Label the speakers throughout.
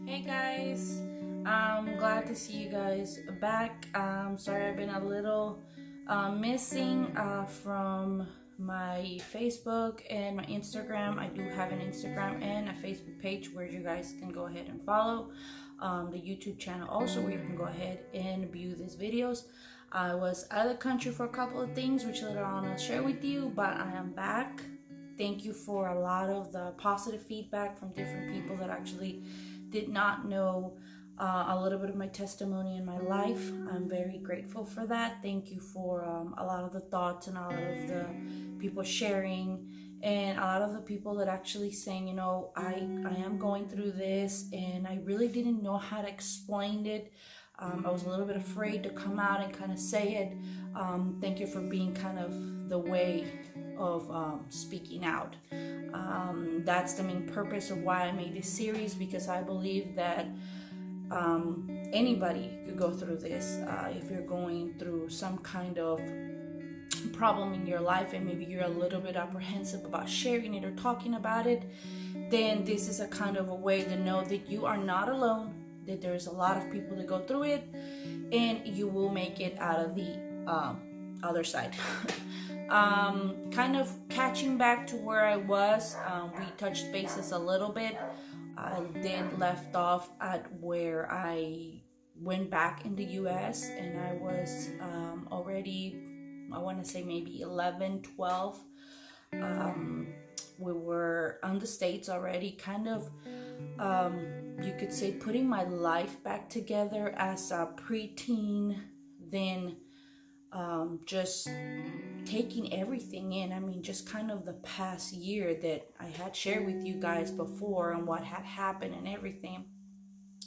Speaker 1: Hey guys, I'm glad to see you guys back. Sorry I've been a little missing from my Facebook and my Instagram. I do have an Instagram and a Facebook page where you guys can go ahead and follow. The YouTube channel also where you can go ahead and view these videos. I was out of the country for a couple of things which later on I'll share with you, but I am back. Thank you for a lot of the positive feedback from different people that actually did not know a little bit of my testimony in my life. I'm very grateful for that. Thank you for a lot of the thoughts and a lot of the people sharing, and a lot of the people that actually saying, I am going through this and I really didn't know how to explain it. I was a little bit afraid to come out and kind of say it. Thank you for being kind of the way of speaking out. That's the main purpose of why I made this series, because I believe that anybody could go through this. If you're going through some kind of problem in your life and maybe you're a little bit apprehensive about sharing it or talking about it, then this is a kind of a way to know that you are not alone, that there's a lot of people that go through it, and you will make it out of the other side. Kind of catching back to where I was, we touched bases a little bit. I then left off at where I went back in the US, and I was already, I want to say maybe 11, 12. We were on the States already, kind of, you could say, putting my life back together as a preteen, then just taking everything in. I mean, just kind of the past year that I had shared with you guys before and what had happened and everything.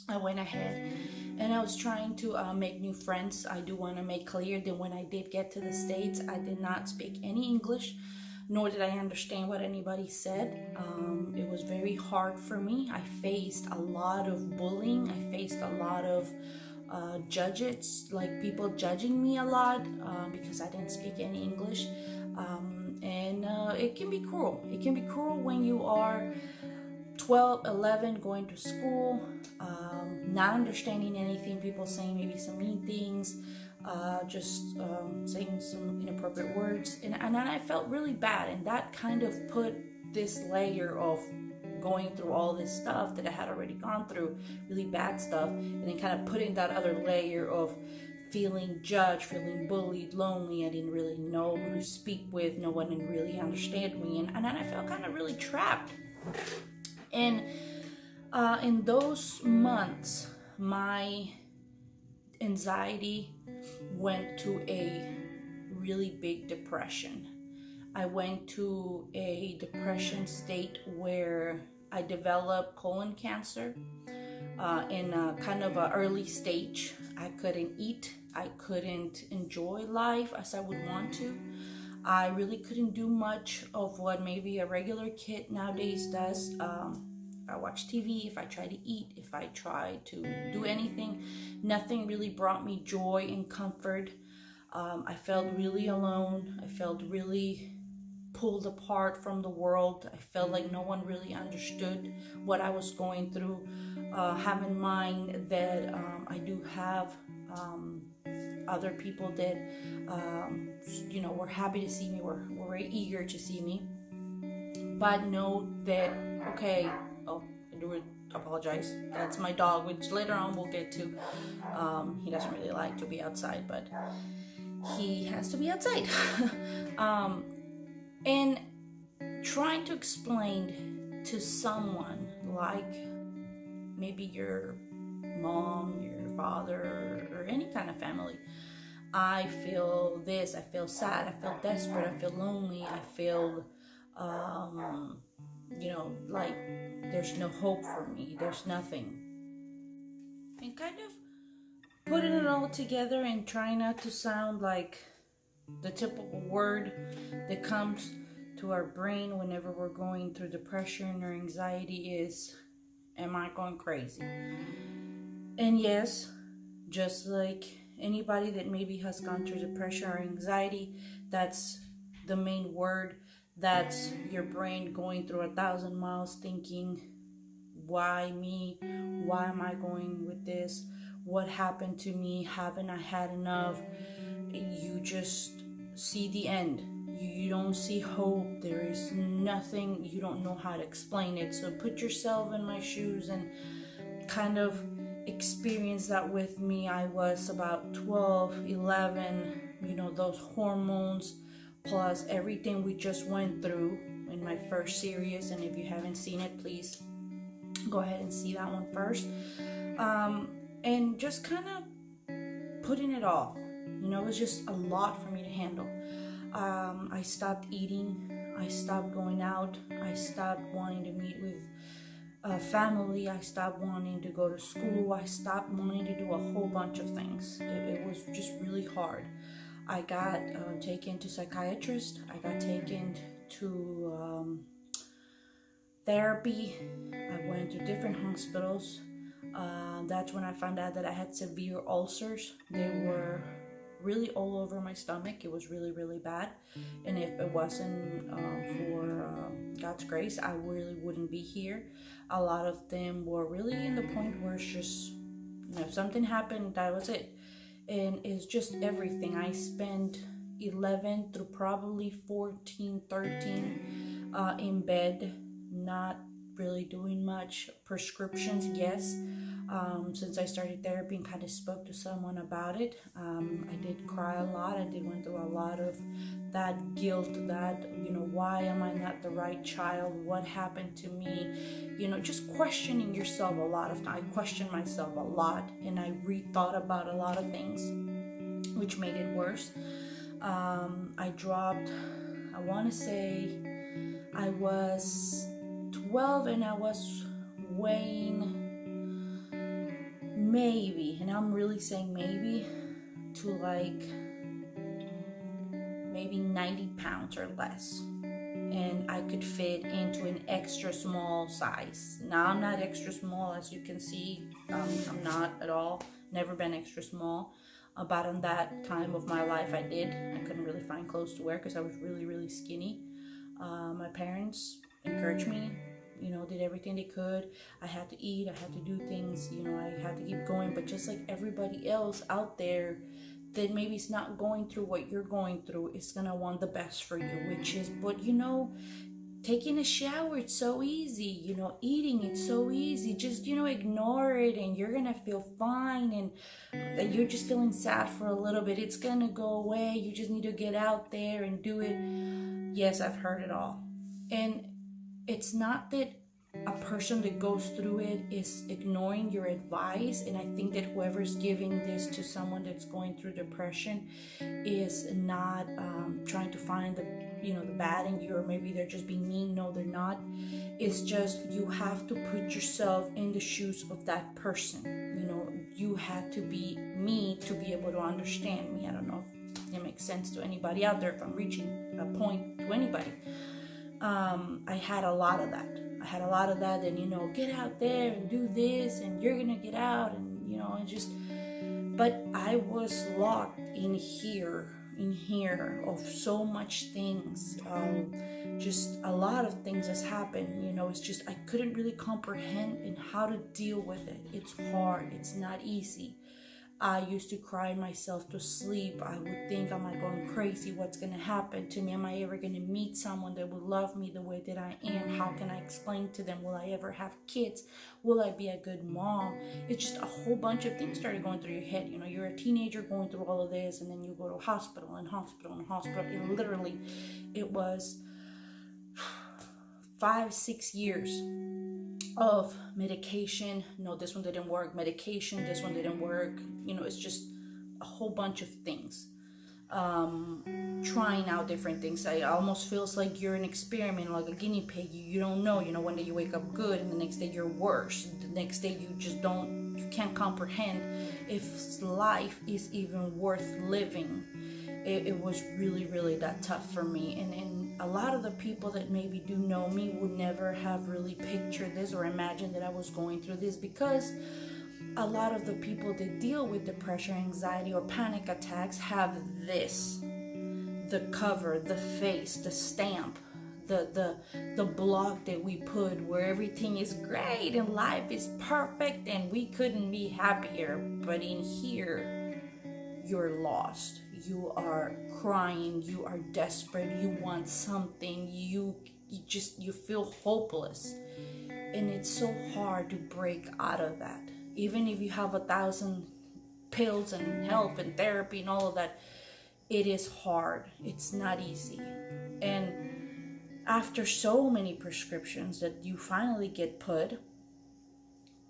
Speaker 1: I went ahead and I was trying to make new friends. I do want to make clear that when I did get to the States, I did not speak any English, nor did I understand what anybody said. It was very hard for me. I faced a lot of bullying. I faced a lot of judges, like people judging me a lot because I didn't speak any English. And it can be cruel. It can be cruel when you are 12, 11, going to school, not understanding anything, people saying maybe some mean things, just saying some inappropriate words, and I felt really bad, and that kind of put this layer of going through all this stuff that I had already gone through, really bad stuff, and then kind of putting that other layer of feeling judged, feeling bullied, lonely. I didn't really know who to speak with, no one didn't really understand me, and then I felt kind of really trapped. And in those months, my anxiety went to a really big depression. I went to a depression state where I developed colon cancer in a kind of an early stage. I couldn't eat. I couldn't enjoy life as I would want to. I really couldn't do much of what maybe a regular kid nowadays does. If I watch TV, if I try to eat, if I try to do anything, nothing really brought me joy and comfort. I felt really alone. I felt really pulled apart from the world. I felt like no one really understood what I was going through. Have in mind that I do have other people that were happy to see me, were very eager to see me, but know that, okay, I do apologize, that's my dog, which later on we'll get to. He doesn't really like to be outside, but he has to be outside. And trying to explain to someone, like maybe your mom, your father, or any kind of family, I feel this, I feel sad, I feel desperate, I feel lonely, I feel like there's no hope for me, there's nothing. And kind of putting it all together and trying not to sound like the typical word that comes to our brain whenever we're going through depression or anxiety is, am I going crazy? And yes, just like anybody that maybe has gone through depression or anxiety, that's the main word. That's your brain going through 1,000 miles thinking, why me? Why am I going with this? What happened to me? Haven't I had enough? You just see the end. You don't see hope. There is nothing. You don't know how to explain it. So put yourself in my shoes and kind of experience that with me. I was about 12, 11, those hormones plus everything we just went through in my first series. And if you haven't seen it, please go ahead and see that one first. And just kind of putting it all. It was just a lot for me to handle. I stopped eating. I stopped going out. I stopped wanting to meet with family. I stopped wanting to go to school. I stopped wanting to do a whole bunch of things. It was just really hard. I got taken to psychiatrist. I got taken to therapy. I went to different hospitals. That's when I found out that I had severe ulcers. They were really all over my stomach. It was really, really bad. And if it wasn't for God's grace, I really wouldn't be here. A lot of them were really in the point where it's just, if something happened, that was it. And it's just everything. I spent 11 through probably 14, 13 in bed, not really doing much. Prescriptions, yes. Since I started therapy and kind of spoke to someone about it, I did cry a lot. I did went through a lot of that guilt, that, why am I not the right child? What happened to me? Just questioning yourself a lot of time. I questioned myself a lot, and I rethought about a lot of things, which made it worse. I dropped, I want to say I was 12 and I was weighing maybe, and I'm really saying maybe, to like maybe 90 pounds or less. And I could fit into an extra small size. Now I'm not extra small, as you can see. I'm not at all. Never been extra small. But in that time of my life, I did. I couldn't really find clothes to wear because I was really, really skinny. My parents encouraged me. Did everything they could. I had to eat, I had to do things, I had to keep going. But just like everybody else out there that maybe is not going through what you're going through, is gonna want the best for you, which is, but taking a shower, it's so easy, eating, it's so easy. Just, ignore it and you're gonna feel fine, and that you're just feeling sad for a little bit. It's gonna go away. You just need to get out there and do it. Yes, I've heard it all. And it's not that a person that goes through it is ignoring your advice, and I think that whoever's giving this to someone that's going through depression is not trying to find the bad in you, or maybe they're just being mean. No, they're not. It's just you have to put yourself in the shoes of that person. You had to be me to be able to understand me. I don't know if it makes sense to anybody out there, if I'm reaching a point to anybody. I had a lot of that. And get out there and do this, and you're gonna get out, and but I was locked in here of so much things. Just a lot of things has happened. It's just I couldn't really comprehend and how to deal with it. It's hard. It's not easy. I used to cry myself to sleep. I would think, am I going crazy? What's going to happen to me? Am I ever going to meet someone that will love me the way that I am? How can I explain to them? Will I ever have kids? Will I be a good mom? It's just a whole bunch of things started going through your head. You're a teenager going through all of this, and then you go to hospital and hospital and hospital. And literally, it was 5-6 years of medication. No, this one didn't work. Medication, this one didn't work. It's just a whole bunch of things. Trying out different things. It almost feels like you're an experiment, like a guinea pig. You don't know. One day you wake up good, and the next day you're worse. The next day you can't comprehend if life is even worth living. It was really, really that tough for me. And a lot of the people that maybe do know me would never have really pictured this or imagined that I was going through this, because a lot of the people that deal with depression, anxiety, or panic attacks have this: the cover, the face, the stamp, the block that we put where everything is great and life is perfect and we couldn't be happier. But in here, you're lost. You are crying. You are desperate. You want something. You feel hopeless. And it's so hard to break out of that. Even if you have 1,000 pills and help and therapy and all of that, it is hard. It's not easy. And after so many prescriptions that you finally get put,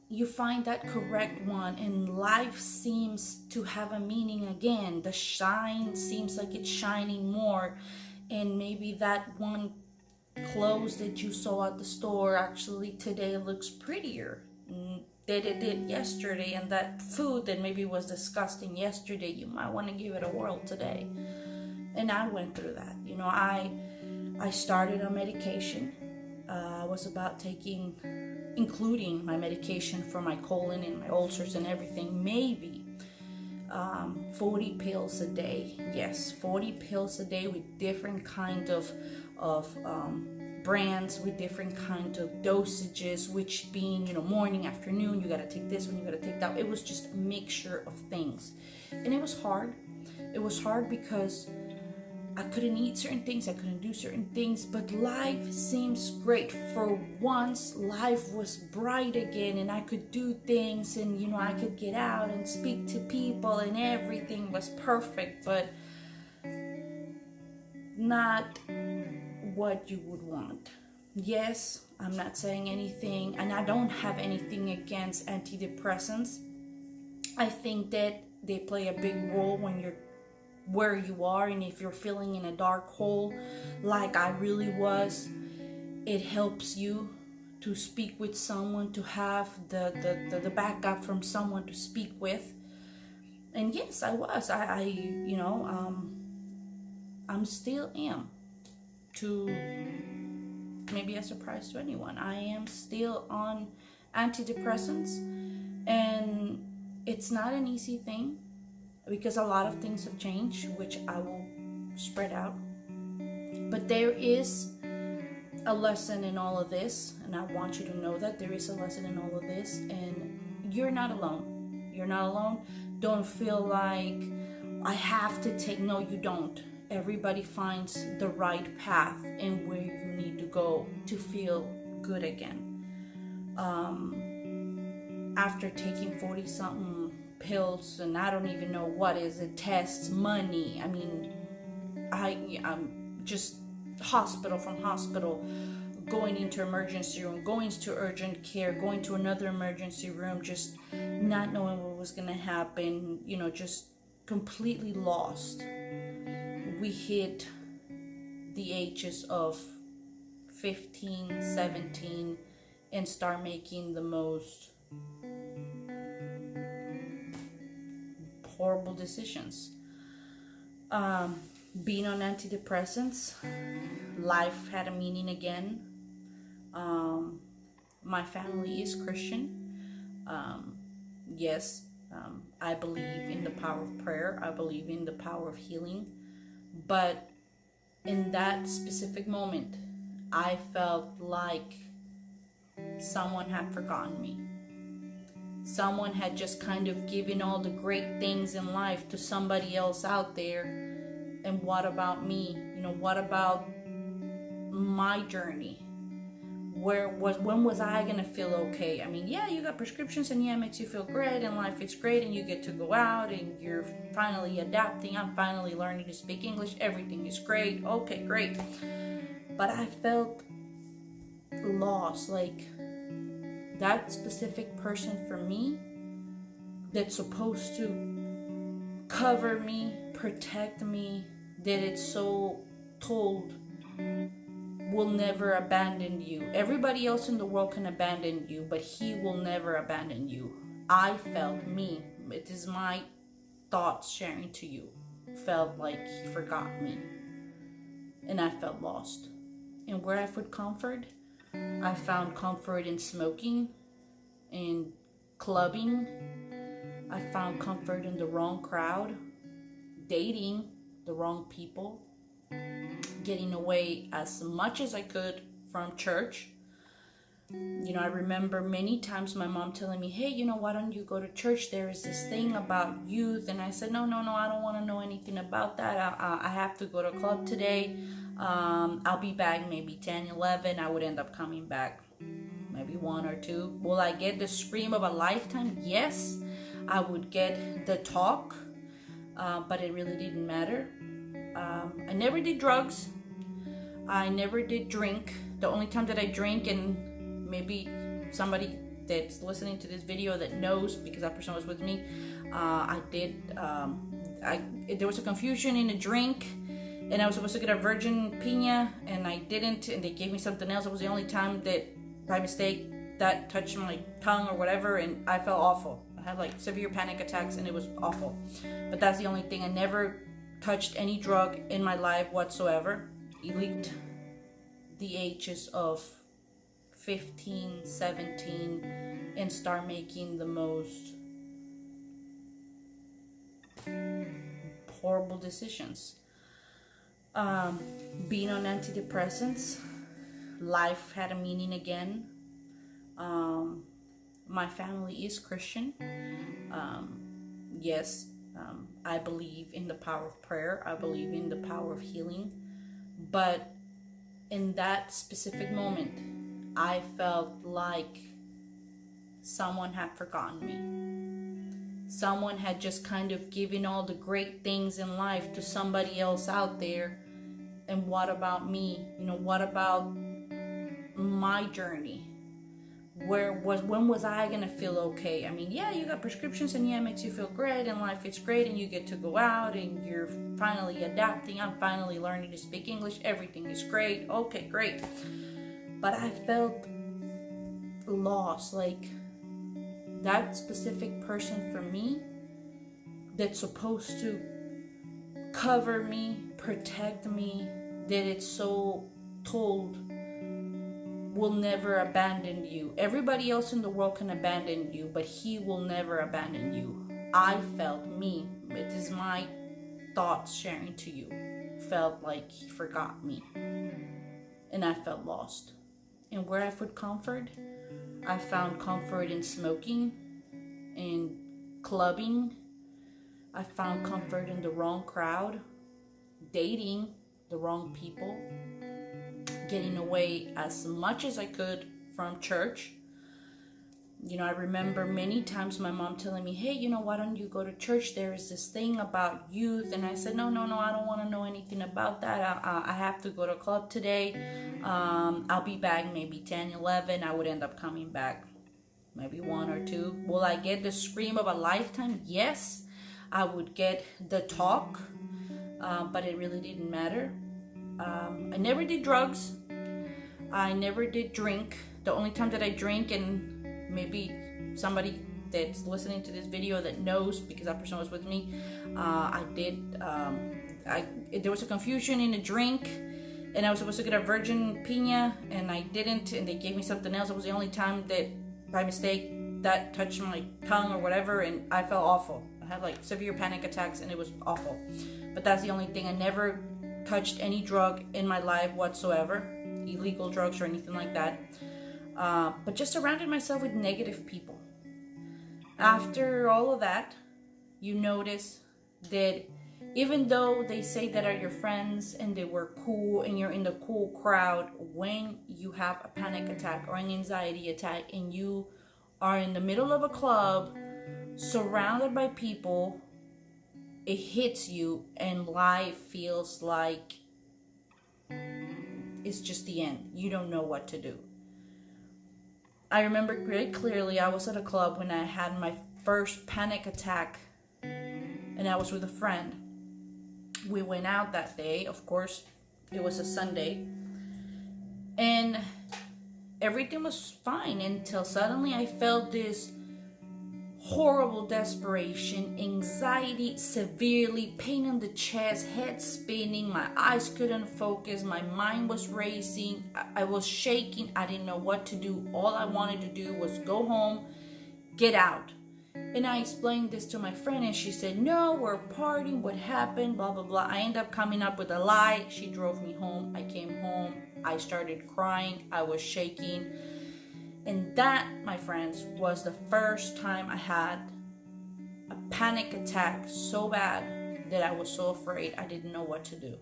Speaker 1: you find that correct one, and life seems to have a meaning again. The shine seems like it's shining more, and maybe that one clothes that you saw at the store actually today looks prettier than it did yesterday, and that food that maybe was disgusting yesterday, you might want to give it a whirl today. And I went through that. I started on medication. I was about taking, including my medication for my colon and my ulcers and everything, maybe 40 pills a day. Yes, 40 pills a day with different kind of brands, with different kind of dosages, which being, morning, afternoon, you got to take this one, you got to take that. It was just a mixture of things. And it was hard. It was hard because I couldn't eat certain things, I couldn't do certain things, but life seems great. For once, life was bright again, and I could do things, and I could get out and speak to people, and everything was perfect, but not what you would want. Yes, I'm not saying anything, and I don't have anything against antidepressants. I think that they play a big role when you're where you are, and if you're feeling in a dark hole like I really was, it helps you to speak with someone, to have the backup from someone to speak with. And yes, I was. I'm still am, to maybe a surprise to anyone. I am still on antidepressants, and it's not an easy thing because a lot of things have changed, which I will spread out. But there is a lesson in all of this, and I want you to know that there is a lesson in all of this, and you're not alone. You're not alone. Don't feel like I have to take, no, you don't. Everybody finds the right path and where you need to go to feel good again. After taking 40 something pills, and I don't even know what is it, tests, money, I'm just hospital from hospital, going into emergency room, going to urgent care, going to another emergency room, just not knowing what was gonna happen, just completely lost. We hit the ages of 15, 17, and start making the most horrible decisions. Being on antidepressants, life had a meaning again. My family is Christian. Yes, I believe in the power of prayer. I believe in the power of healing. But in that specific moment, I felt like someone had forgotten me. Someone had just kind of given all the great things in life to somebody else out there. And what about me? What about my journey? When was I gonna feel okay? Yeah, you got prescriptions, and yeah, it makes you feel great, and life is great, and you get to go out, and you're finally adapting. I'm finally learning to speak English. Everything is great. Okay, great. But I felt lost, like that specific person for me that's supposed to cover me, protect me, that it's so told will never abandon you. Everybody else in the world can abandon you, but he will never abandon you. I felt me. It is my thoughts sharing to you. Felt like he forgot me. And I felt lost. And where I found comfort, I found comfort in smoking, in clubbing. I found comfort in the wrong crowd, dating the wrong people, getting away as much as I could from church. I remember many times my mom telling me, hey, why don't you go to church? There is this thing about youth. And I said, no, I don't want to know anything about that. I have to go to club today. I'll be back maybe 10, 11. I would end up coming back maybe 1 or 2. Will I get the scream of a lifetime? Yes. I would get the talk, but it really didn't matter. I never did drugs. I never did drink. The only time that I drink, and maybe somebody that's listening to this video that knows, because that person was with me, there was a confusion in a drink, and I was supposed to get a virgin piña, and I didn't, and they gave me something else. It was the only time that by mistake that touched my tongue or whatever, and I felt awful. I had like severe panic attacks, and it was awful. But that's the only thing. I never touched any drug in my life whatsoever. Illegal. The ages of 15, 17, and start making the most horrible decisions. Being on antidepressants, life had a meaning again. My family is Christian. Yes, I believe in the power of prayer. I believe in the power of healing. But in that specific moment, I felt like someone had forgotten me. Someone had just kind of given all the great things in life to somebody else out there. And what about me? What about my journey? When was I gonna feel okay? I mean, yeah, you got prescriptions, and yeah, it makes you feel great, and life is great, and you get to go out, and you're finally adapting. I'm finally learning to speak English. Everything is great. Okay, great. But I felt lost. Like that specific person for me that's supposed to cover me, protect me, that it's so told will never abandon you. Everybody else in the world can abandon you, but he will never abandon you. I felt it is my thoughts sharing to you, felt like he forgot me. And I felt lost. And where I found comfort, I found comfort in smoking, in clubbing. I found comfort in the wrong crowd, dating the wrong people, getting away as much as I could from church. I remember many times my mom telling me, hey, why don't you go to church? There is this thing about youth. And I said, no, I don't want to know anything about that. I have to go to club today. I'll be back maybe 10, 11. I would end up coming back maybe 1 or 2. Will I get the scream of a lifetime? Yes. I would get the talk, but it really didn't matter. I never did drugs. I never did drink. The only time that I drink, and maybe somebody that's listening to this video that knows, because that person was with me, there was a confusion in a drink, and I was supposed to get a virgin piña, and I didn't, and they gave me something else. It was the only time that by mistake that touched my tongue or whatever, and I felt awful. I had like severe panic attacks, and it was awful. But that's the only thing. I never touched any drug in my life whatsoever, illegal drugs or anything like that, but just surrounded myself with negative people. After all of that, you notice that even though they say that are your friends and they were cool and you're in the cool crowd, when you have a panic attack or an anxiety attack and you are in the middle of a club surrounded by people, it hits you and life feels like it's just the end. You don't know what to do. I remember very clearly I was at a club when I had my first panic attack, and I was with a friend. We went out that day. Of course, it was a Sunday, and everything was fine until suddenly I felt this horrible desperation, anxiety, severely, pain in the chest, head spinning, my eyes couldn't focus, my mind was racing, I was shaking, I didn't know what to do. All I wanted to do was go home, get out. And I explained this to my friend, and she said, no, we're partying, what happened, blah, blah, blah. I ended up coming up with a lie. She drove me home. I came home. I started crying. I was shaking. And that, my friends, was the first time I had a panic attack so bad that I was so afraid I didn't know what to do.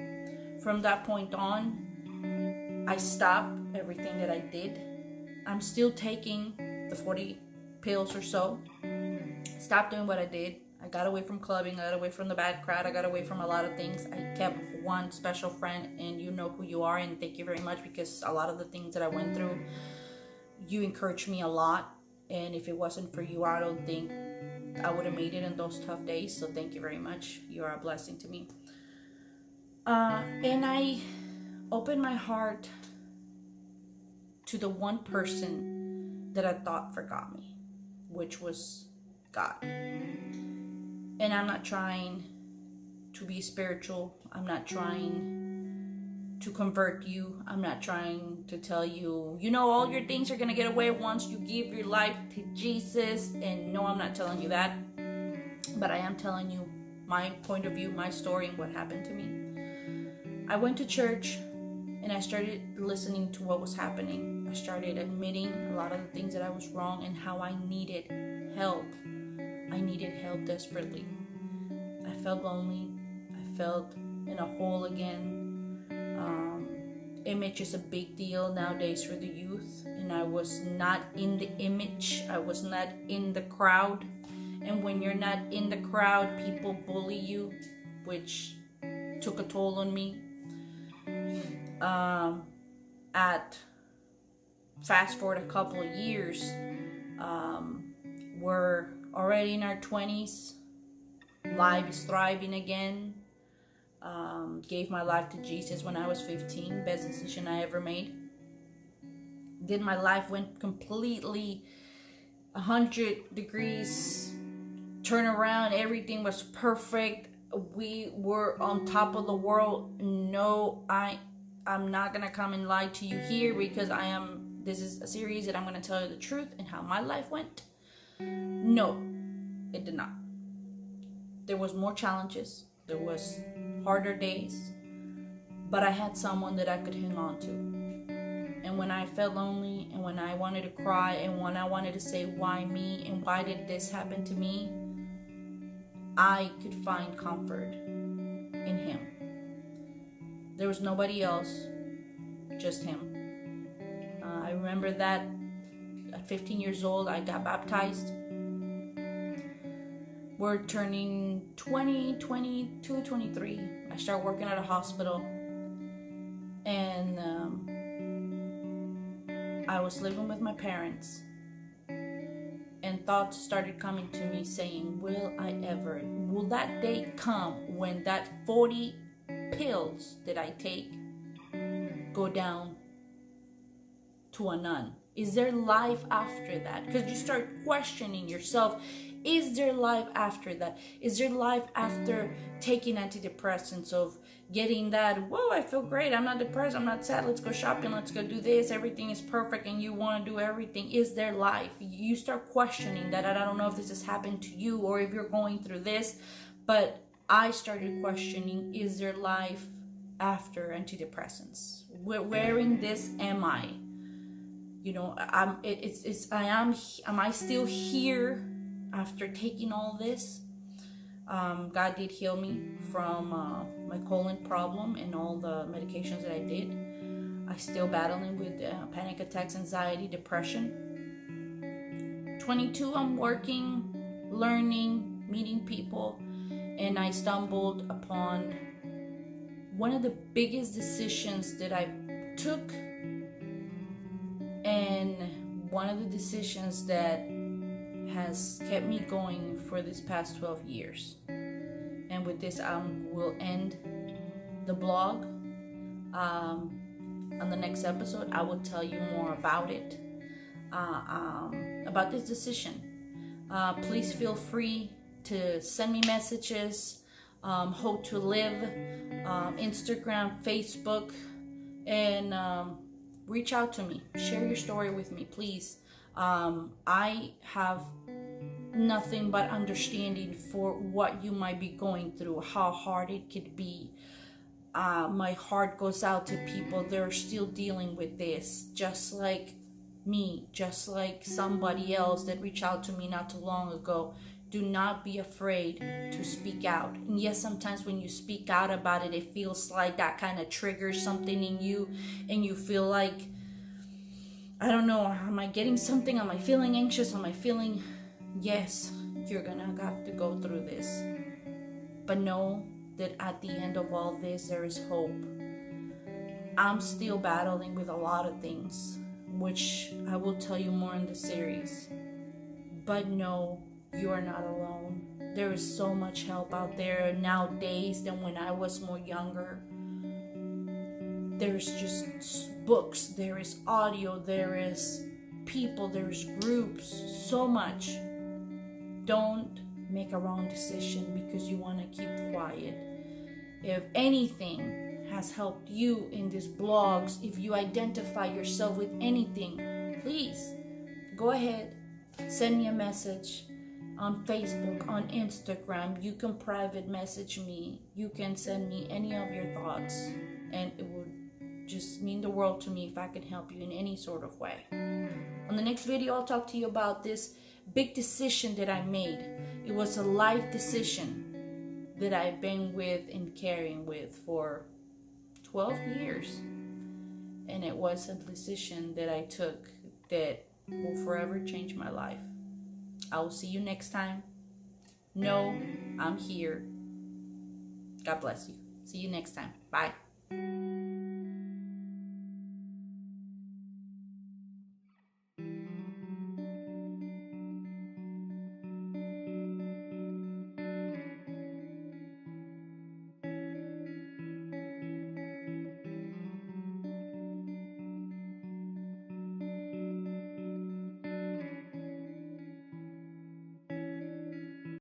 Speaker 1: From that point on, I stopped everything that I did. I'm still taking the 40 pills or so. Stopped doing what I did. I got away from clubbing. I got away from the bad crowd. I got away from a lot of things. I kept one special friend, and you know who you are, and thank you very much, because a lot of the things that I went through, you encouraged me a lot, and if it wasn't for you, I don't think I would have made it in those tough days. So thank you very much. You are a blessing to me. And I opened my heart to the one person that I thought forgot me, which was God. And I'm not trying to be spiritual. I'm not trying to convert you. I'm not trying to tell you, you know, all your things are going to get away once you give your life to Jesus. And no, I'm not telling you that. But I am telling you my point of view, my story, and what happened to me. I went to church and I started listening to what was happening. I started admitting a lot of the things that I was wrong and how I needed help. I needed help desperately. I felt lonely. I felt in a hole again. Image is a big deal nowadays for the youth, and I was not in the image. I was not in the crowd. And when you're not in the crowd, people bully you, which took a toll on me. At fast forward a couple of years, we're already in our 20s. Life is thriving again. Gave my life to Jesus when I was 15. Best decision I ever made. Then my life went completely 100 degrees turn around. Everything was perfect. We were on top of the world. No, I'm not gonna come and lie to you here, because this is a series that I'm gonna tell you the truth and how my life went. No, it did not. There was more challenges. There was harder days, but I had someone that I could hang on to. And when I felt lonely, and when I wanted to cry, and when I wanted to say, why me, and why did this happen to me, I could find comfort in him. There was nobody else, just him. I remember that at 15 years old, I got baptized. We're turning 20, 22, 23. I started working at a hospital. And I was living with my parents. And thoughts started coming to me saying, will that day come when that 40 pills that I take go down to a none? Is there life after that? Because you start questioning yourself. Is there life after that? Is there life after taking antidepressants, of getting that, whoa, I feel great, I'm not depressed, I'm not sad, let's go shopping, let's go do this, everything is perfect, and you want to do everything? Is there life? You start questioning that. I don't know if this has happened to you or if you're going through this, but I started questioning, is there life after antidepressants? Where in this am I? You know, am I still here after taking all this? God did heal me from my colon problem and all the medications that I did. I still battling with panic attacks, anxiety, depression. 22, I'm working, learning, meeting people, and I stumbled upon one of the biggest decisions that I took, and one of the decisions that has kept me going for this past 12 years. And with this, we'll end the blog. On the next episode, I will tell you more about it, about this decision. Please feel free to send me messages, Hope to Live, Instagram, Facebook, and reach out to me. Share your story with me, please. I have nothing but understanding for what you might be going through, how hard it could be. My heart goes out to people that are still dealing with this, just like me, just like somebody else that reached out to me not too long ago. Do not be afraid to speak out. And yes, sometimes when you speak out about it, it feels like that kind of triggers something in you, and you feel like, I don't know, am I getting something? Am I feeling anxious? Am I feeling... Yes, you're gonna have to go through this. But know that at the end of all this, there is hope. I'm still battling with a lot of things, which I will tell you more in the series. But no, you are not alone. There is so much help out there nowadays than when I was more younger. There's just books, there is audio, there is people, there's groups, so much. Don't make a wrong decision because you want to keep quiet. If anything has helped you in these blogs, if you identify yourself with anything, please go ahead, send me a message on Facebook, on Instagram. You can private message me. You can send me any of your thoughts, and it would just mean the world to me if I could help you in any sort of way. On the next video, I'll talk to you about this big decision that I made. It was a life decision that I've been with and carrying with for 12 years. And it was a decision that I took that will forever change my life. I will see you next time. Know I'm here. God bless you. See you next time. Bye.